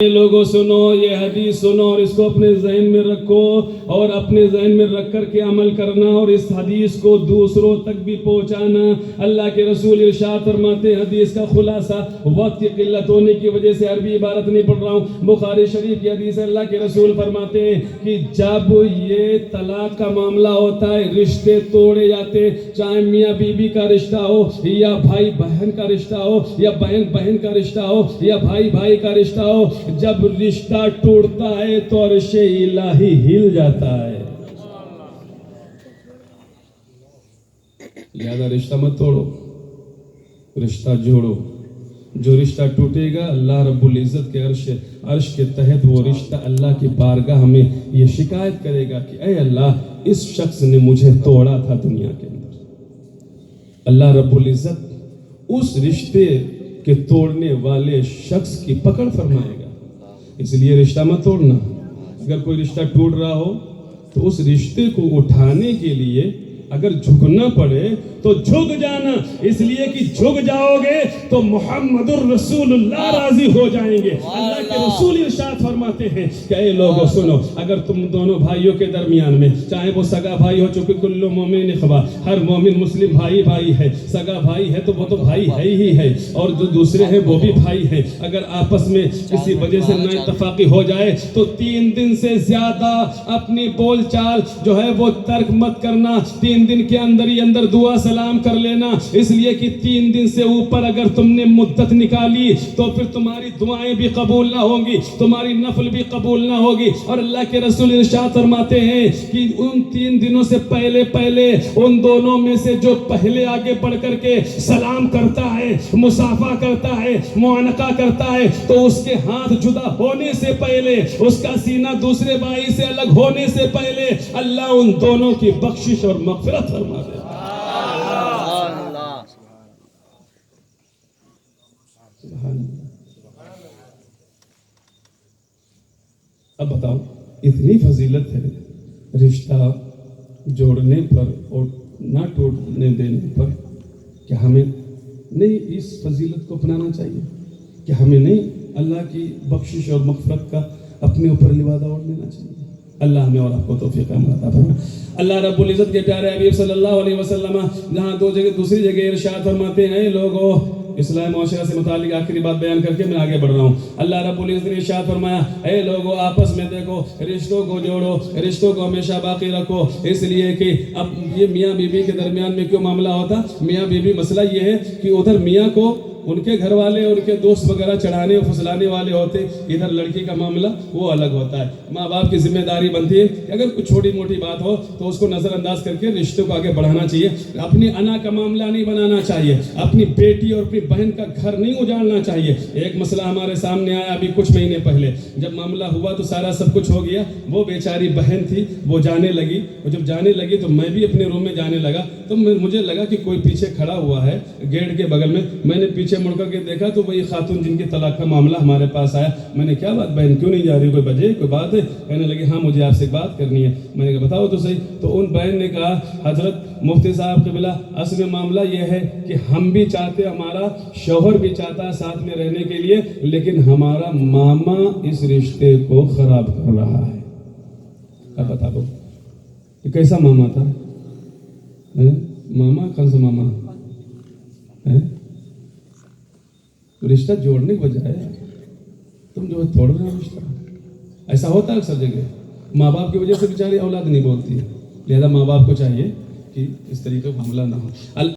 لوگوں سنو یہ حدیث سنو اور اس کو اپنے ذہن میں رکھو اور اپنے ذہن میں رکھ کر کے عمل کرنا اور اس حدیث کو دوسروں تک بھی پہنچانا۔ اللہ کے رسول ارشاد فرماتے ہیں، حدیث کا خلاصہ، وقت کی قلت ہونے کی وجہ سے عربی عبارت نہیں پڑھ رہا ہوں، بخاری شریف کی حدیث ہے۔ اللہ کے رسول فرماتے ہیں کہ جب یہ طلاق کا معاملہ ہوتا ہے، رشتے توڑے جاتے، چاہے میاں بیوی کا رشتہ ہو یا بھائی بہن کا رشتہ ہو یا بہن بہن کا رشتہ ہو یا بھائی بھائی کا رشتہ ہو، جب رشتہ ٹوٹتا ہے تو عرش الہی ہل جاتا ہے۔ لہذا رشتہ مت توڑو، رشتہ جوڑو۔ جو رشتہ ٹوٹے گا، اللہ رب العزت کے عرش کے تحت وہ رشتہ اللہ کی بارگاہ میں یہ شکایت کرے گا کہ اے اللہ، اس شخص نے مجھے توڑا تھا دنیا کے اندر۔ اللہ رب العزت اس رشتے کے توڑنے والے شخص کی پکڑ فرمائے گا۔ اس لیے رشتہ مت توڑنا۔ اگر کوئی رشتہ ٹوٹ رہا ہو تو اس رشتے کو اٹھانے کے لیے اگر جھکنا پڑے تو جھک جانا، اس لیے کہ جھک جاؤ گے تو محمد الرسول اللہ راضی ہو جائیں گے۔ اللہ کے رسول ارشاد فرماتے ہیں کہ اے لوگو سنو، اگر تم دونوں بھائیوں کے درمیان میں، چاہے وہ سگا بھائی ہو، چونکہ کل مومن اخوہ، ہر مومن مسلم بھائی بھائی ہے، سگا بھائی ہے تو وہ تو بھائی ہے ہی ہے، اور جو دوسرے ہیں وہ بھی بھائی ہیں۔ اگر آپس میں کسی وجہ سے نا اتفاقی ہو جائے تو 3 دن سے زیادہ اپنی بول چال جو ہے وہ ترک مت کرنا، 3 دن کے اندر ہی اندر دعا سلام کر لینا، اس لیے کہ 3 دن سے اوپر اگر تم نے مدت نکالی تو پھر تمہاری دعائیں بھی قبول نہ ہوں گی، تمہاری نفل بھی قبول نہ ہوگی۔ اور اللہ کے رسول ارشاد فرماتے ہیں کہ ان 3 دنوں سے پہلے ان دونوں میں سے جو پہلے آگے بڑھ کر کے سلام کرتا ہے، مصافحہ کرتا ہے، معانقہ کرتا ہے، تو اس کے ہاتھ جدا ہونے سے پہلے، اس کا سینہ دوسرے بھائی سے الگ ہونے سے پہلے، اللہ ان دونوں کی بخشش اور مغفرت فرما دے۔ اب بتاؤ، اتنی فضیلت ہے رشتہ جوڑنے پر اور نہ ٹوٹنے دینے پر، کہ ہمیں نہیں اس فضیلت کو اپنانا چاہیے؟ کہ ہمیں نہیں اللہ کی بخشش اور مغفرت کا اپنے اوپر لبادہ اوڑھ لینا چاہیے؟ اللہ ہمیں اور آپ کو توفیق عطا فرمائے۔ اللہ رب العزت کے پیارے حبیب صلی اللہ علیہ وسلم جہاں دوسری جگہ ارشاد فرماتے ہیں، اے لوگو، اسلام معاشرہ سے متعلق آخری بات بیان کر کے میں آگے بڑھ رہا ہوں۔ اللہ رب العزت نے ارشاد فرمایا، اے لوگو، آپس میں دیکھو، رشتوں کو جوڑو، رشتوں کو ہمیشہ باقی رکھو، اس لیے کہ اب یہ میاں بیوی کے درمیان میں کیوں معاملہ ہوتا؟ میاں بیوی مسئلہ یہ ہے کہ ادھر میاں کو ان کے گھر والے، ان کے دوست وغیرہ چڑھانے اور پھسلانے والے ہوتے، ادھر لڑکی کا معاملہ وہ الگ ہوتا ہے۔ ماں باپ کی ذمہ داری بنتی ہے کہ اگر کچھ چھوٹی موٹی بات ہو تو اس کو نظر انداز کر کے رشتوں کو آگے بڑھانا چاہیے، اپنی انا کا معاملہ نہیں بنانا چاہیے، اپنی بیٹی اور اپنی بہن کا گھر نہیں اجاڑنا چاہیے۔ ایک مسئلہ ہمارے سامنے آیا ابھی کچھ مہینے پہلے، جب معاملہ ہوا تو سارا سب کچھ ہو گیا، وہ بیچاری بہن تھی، وہ جانے لگی، اور جب جانے لگی تو میں بھی اپنے روم میں جانے لگا، تو مجھے لگا کہ کوئی پیچھے کھڑا ہوا ہے گیٹ کے بغل میں نے پیچھے مڑ کر کے دیکھا تو وہی خاتون جن کے طلاق کا معاملہ ہمارے پاس آیا۔ میں نے کیا بات بہن کیوں نہیں جا رہی، کوئی وجہ کوئی بات ہے؟ کہنے لگی ہاں مجھے آپ سے بات کرنی ہے۔ میں نے کہا بتاؤ تو صحیح۔ تو ان بہن نے کہا حضرت مفتی صاحب قبلہ، اصل معاملہ یہ ہے کہ ہم بھی چاہتے، ہمارا شوہر بھی چاہتا ہے ساتھ میں رہنے کے لیے، لیکن ہمارا ماما اس رشتے کو خراب کر رہا ہے۔ اب بتا دو یہ کیسا ماما تھا؟ ماما کون سا ماما؟ رشتہ جوڑنے کے بجائے تم جو ہے توڑ رہے ہو رشتہ۔ ایسا ہوتا ہے اکثر جگہ، ماں باپ کی وجہ سے بیچاری اولاد نہیں بولتی ہے، لہذا ماں باپ کو چاہیے کہ اس طریقے کا معاملہ نہ ہو۔